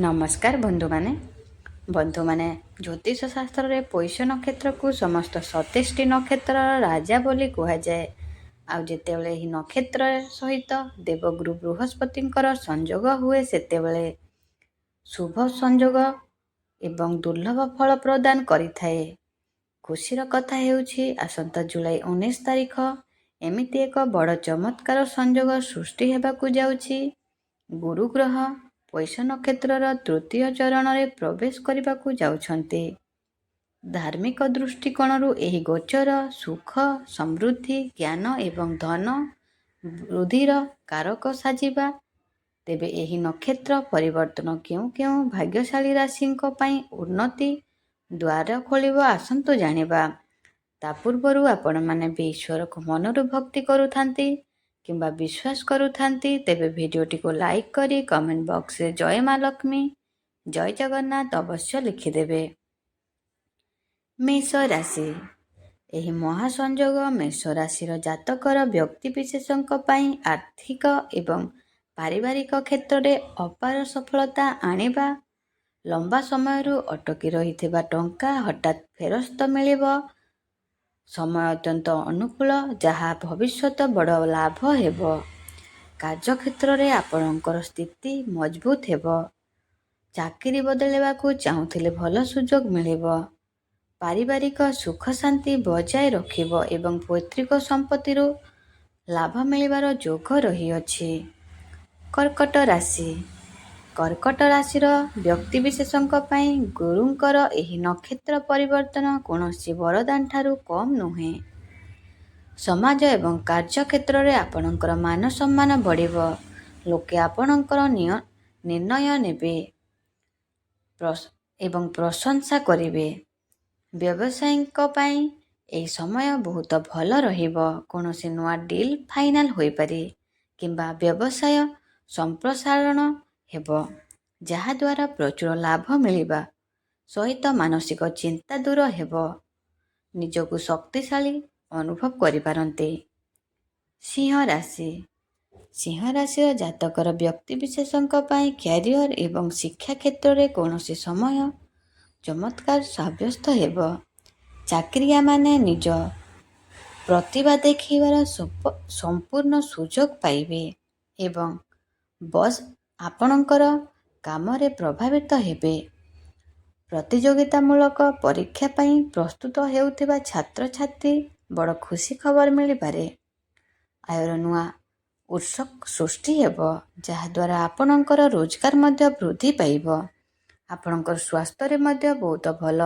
ନମସ୍କାର ବନ୍ଧୁମାନେ ଜ୍ୟୋତିଷ ଶାସ୍ତ୍ରରେ ପୌଷ ନକ୍ଷତ୍ରକୁ ସମସ୍ତ 27ଟି ନକ୍ଷତ୍ରର ରାଜା ବୋଲି କୁହାଯାଏ। ଆଉ ଯେତେବେଳେ ଏହି ନକ୍ଷତ୍ର ସହିତ ଦେବଗୁରୁ ବୃହସ୍ପତିଙ୍କର ସଂଯୋଗ ହୁଏ ସେତେବେଳେ ଶୁଭ ସଂଯୋଗ ଏବଂ ଦୁର୍ଲଭ ଫଳ ପ୍ରଦାନ କରିଥାଏ। ଖୁସିର କଥା ହେଉଛି ଆସନ୍ତା ଜୁଲାଇ 19 ତାରିଖ ଏମିତି ଏକ ବଡ଼ ଚମତ୍କାର ସଂଯୋଗ ସୃଷ୍ଟି ହେବାକୁ ଯାଉଛି। ଗୁରୁ ଗ୍ରହ ପୌଷ ନକ୍ଷତ୍ରର ତୃତୀୟ ଚରଣରେ ପ୍ରବେଶ କରିବାକୁ ଯାଉଛନ୍ତି। ଧାର୍ମିକ ଦୃଷ୍ଟିକୋଣରୁ ଏହି ଗୋଚର ସୁଖ, ସମୃଦ୍ଧି, ଜ୍ଞାନ ଏବଂ ଧନ ବୃଦ୍ଧିର କାରକ ସାଜିବା। ତେବେ ଏହି ନକ୍ଷତ୍ର ପରିବର୍ତ୍ତନ କେଉଁ କେଉଁ ଭାଗ୍ୟଶାଳୀ ରାଶିଙ୍କ ପାଇଁ ଉନ୍ନତି ଦ୍ୱାର ଖୋଲିବ ଆସନ୍ତୁ ଜାଣିବା। ତା ପୂର୍ବରୁ ଆପଣମାନେ ବି ଈଶ୍ୱରକୁ ମନରୁ ଭକ୍ତି କରୁଥାନ୍ତି କିମ୍ବା ବିଶ୍ୱାସ କରୁଥାନ୍ତି ତେବେ ଭିଡ଼ିଓଟିକୁ ଲାଇକ୍ କରି କମେଣ୍ଟ ବକ୍ସରେ ଜୟ ମା ଲକ୍ଷ୍ମୀ, ଜୟ ଜଗନ୍ନାଥ ଅବଶ୍ୟ ଲେଖିଦେବେ। ମେଷ ରାଶି। ଏହି ମହାସଂଯୋଗ ମେଷ ରାଶିର ଜାତକର ବ୍ୟକ୍ତିବିଶେଷଙ୍କ ପାଇଁ ଆର୍ଥିକ ଏବଂ ପାରିବାରିକ କ୍ଷେତ୍ରରେ ଅପାର ସଫଳତା ଆଣିବା। ଲମ୍ବା ସମୟରୁ ଅଟକି ରହିଥିବା ଟଙ୍କା ହଠାତ୍ ଫେରସ୍ତ ମିଳିବ। ସମୟ ଅତ୍ୟନ୍ତ ଅନୁକୂଳ ଯାହା ଭବିଷ୍ୟତ ବଡ଼ ଲାଭ ହେବ। କାର୍ଯ୍ୟକ୍ଷେତ୍ରରେ ଆପଣଙ୍କର ସ୍ଥିତି ମଜବୁତ ହେବ। ଚାକିରି ବଦଳାଇବାକୁ ଚାହୁଁଥିଲେ ଭଲ ସୁଯୋଗ ମିଳିବ। ପାରିବାରିକ ସୁଖ ଶାନ୍ତି ବଜାୟ ରଖିବ ଏବଂ ପୈତୃକ ସମ୍ପତ୍ତିରୁ ଲାଭ ମିଳିବାର ଯୋଗ ରହିଅଛି। କର୍କଟ ରାଶି। କର୍କଟ ରାଶିର ବ୍ୟକ୍ତିବିଶେଷଙ୍କ ପାଇଁ ଗୁରୁଙ୍କର ଏହି ନକ୍ଷତ୍ର ପରିବର୍ତ୍ତନ କୌଣସି ବରଦାନ ଠାରୁ କମ୍ ନୁହେଁ। ସମାଜ ଏବଂ କାର୍ଯ୍ୟକ୍ଷେତ୍ରରେ ଆପଣଙ୍କର ମାନ ସମ୍ମାନ ବଢ଼ିବ। ଲୋକେ ଆପଣଙ୍କର ନିର୍ଣ୍ଣୟ ନେବେ ଏବଂ ପ୍ରଶଂସା କରିବେ। ବ୍ୟବସାୟୀଙ୍କ ପାଇଁ ଏହି ସମୟ ବହୁତ ଭଲ ରହିବ। କୌଣସି ନୂଆ ଡିଲ୍ ଫାଇନାଲ ହୋଇପାରେ କିମ୍ବା ବ୍ୟବସାୟ ସମ୍ପ୍ରସାରଣ ହେବ ଯାହାଦ୍ୱାରା ପ୍ରଚୁର ଲାଭ ମିଳିବା ସହିତ ମାନସିକ ଚିନ୍ତା ଦୂର ହେବ। ନିଜକୁ ଶକ୍ତିଶାଳୀ ଅନୁଭବ କରିପାରନ୍ତି। ସିଂହ ରାଶି। ସିଂହ ରାଶିର ଜାତକର ବ୍ୟକ୍ତିବିଶେଷଙ୍କ ପାଇଁ କ୍ୟାରିୟର ଏବଂ ଶିକ୍ଷା କ୍ଷେତ୍ରରେ କୌଣସି ସମୟ ଚମତ୍କାର ସାବ୍ୟସ୍ତ ହେବ। ଚାକିରିଆମାନେ ନିଜ ପ୍ରତିଭା ଦେଖାଇବାର ସମ୍ପୂର୍ଣ୍ଣ ସୁଯୋଗ ପାଇବେ ଏବଂ ବସ୍ ଆପଣଙ୍କର କାମରେ ପ୍ରଭାବିତ ହେବେ। ପ୍ରତିଯୋଗିତାମୂଳକ ପରୀକ୍ଷା ପାଇଁ ପ୍ରସ୍ତୁତ ହେଉଥିବା ଛାତ୍ରଛାତ୍ରୀ ବଡ଼ ଖୁସି ଖବର ମିଳିପାରେ। ଆୟର ନୂଆ ଉତ୍ସ ସୃଷ୍ଟି ହେବ ଯାହାଦ୍ୱାରା ଆପଣଙ୍କର ରୋଜଗାର ମଧ୍ୟ ବୃଦ୍ଧି ପାଇବ। ଆପଣଙ୍କର ସ୍ୱାସ୍ଥ୍ୟରେ ମଧ୍ୟ ବହୁତ ଭଲ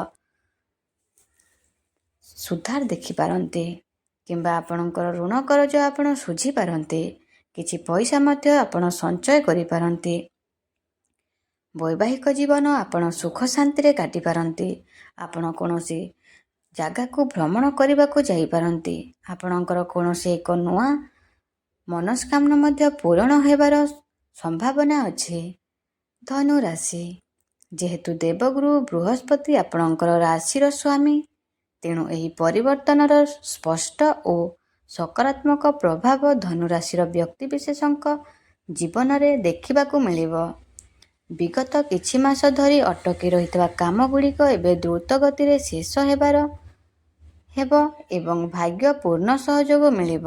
ସୁଧାର ଦେଖିପାରନ୍ତି କିମ୍ବା ଆପଣଙ୍କର ଋଣ କରଜ ଆପଣ ଶୁଝିପାରନ୍ତି। କିଛି ପଇସା ମଧ୍ୟ ଆପଣ ସଞ୍ଚୟ କରିପାରନ୍ତି। ବୈବାହିକ ଜୀବନ ଆପଣ ସୁଖ ଶାନ୍ତିରେ କାଟିପାରନ୍ତି। ଆପଣ କୌଣସି ଜାଗାକୁ ଭ୍ରମଣ କରିବାକୁ ଯାଇପାରନ୍ତି। ଆପଣଙ୍କର କୌଣସି ଏକ ନୂଆ ମନସ୍କାମନା ମଧ୍ୟ ପୂରଣ ହେବାର ସମ୍ଭାବନା ଅଛି। ଧନୁ ରାଶି। ଯେହେତୁ ଦେବଗୁରୁ ବୃହସ୍ପତି ଆପଣଙ୍କର ରାଶିର ସ୍ୱାମୀ ତେଣୁ ଏହି ପରିବର୍ତ୍ତନର ସ୍ପଷ୍ଟ ଓ ସକାରାତ୍ମକ ପ୍ରଭାବ ଧନୁ ରାଶିର ବ୍ୟକ୍ତିବିଶେଷଙ୍କ ଜୀବନରେ ଦେଖିବାକୁ ମିଳିବ। ବିଗତ କିଛି ମାସ ଧରି ଅଟକି ରହିଥିବା କାମଗୁଡ଼ିକ ଏବେ ଦ୍ରୁତ ଗତିରେ ଶେଷ ହେବ ଏବଂ ଭାଗ୍ୟ ପୂର୍ଣ୍ଣ ସହଯୋଗ ମିଳିବ।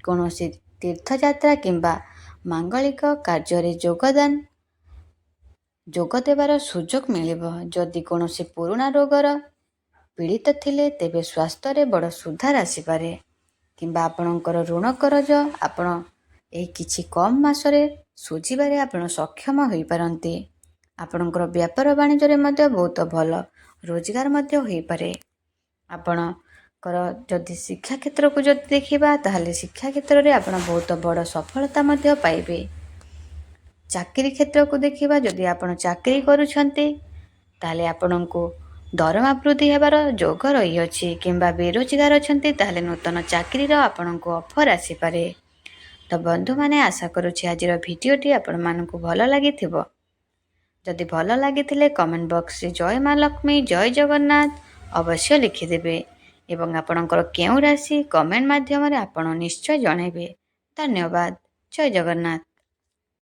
କୌଣସି ତୀର୍ଥଯାତ୍ରା କିମ୍ବା ମାଙ୍ଗଳିକ କାର୍ଯ୍ୟରେ ଯୋଗ ଦେବାର ସୁଯୋଗ ମିଳିବ। ଯଦି କୌଣସି ପୁରୁଣା ରୋଗର ପୀଡ଼ିତ ଥିଲେ ତେବେ ସ୍ୱାସ୍ଥ୍ୟରେ ବଡ଼ ସୁଧାର ଆସିପାରେ କିମ୍ବା ଆପଣଙ୍କର ଋଣ କରଜ ଆପଣ ଏହି କିଛି କମ୍ ମାସରେ ଶୁଝିବାରେ ଆପଣ ସକ୍ଷମ ହୋଇପାରନ୍ତି। ଆପଣଙ୍କର ବ୍ୟାପାର ବାଣିଜ୍ୟରେ ମଧ୍ୟ ବହୁତ ଭଲ ରୋଜଗାର ମଧ୍ୟ ହୋଇପାରେ। ଆପଣଙ୍କର ଯଦି ଶିକ୍ଷା କ୍ଷେତ୍ରକୁ ଯଦି ଦେଖିବା ତାହେଲେ ଶିକ୍ଷା କ୍ଷେତ୍ରରେ ଆପଣ ବହୁତ ବଡ଼ ସଫଳତା ମଧ୍ୟ ପାଇବେ। ଚାକିରି କ୍ଷେତ୍ରକୁ ଦେଖିବା ଯଦି ଆପଣ ଚାକିରି କରୁଛନ୍ତି ତାହେଲେ ଆପଣଙ୍କୁ ଦରମା ବୃଦ୍ଧି ହେବାର ଯୋଗ ରହିଅଛି କିମ୍ବା ବେରୋଜଗାର ଅଛନ୍ତି ତାହେଲେ ନୂତନ ଚାକିରିର ଆପଣଙ୍କୁ ଅଫର ଆସିପାରେ। ତ ବନ୍ଧୁମାନେ ଆଶା କରୁଛି ଆଜିର ଭିଡ଼ିଓଟି ଆପଣମାନଙ୍କୁ ଭଲ ଲାଗିଥିବ। ଯଦି ଭଲ ଲାଗିଥିଲେ କମେଣ୍ଟ ବକ୍ସରେ ଜୟ ମା ଲକ୍ଷ୍ମୀ, ଜୟ ଜଗନ୍ନାଥ ଅବଶ୍ୟ ଲେଖିଦେବେ ଏବଂ ଆପଣଙ୍କର କେଉଁ ରାଶି କମେଣ୍ଟ ମାଧ୍ୟମରେ ଆପଣ ନିଶ୍ଚୟ ଜଣାଇବେ। ଧନ୍ୟବାଦ। ଜୟ ଜଗନ୍ନାଥ।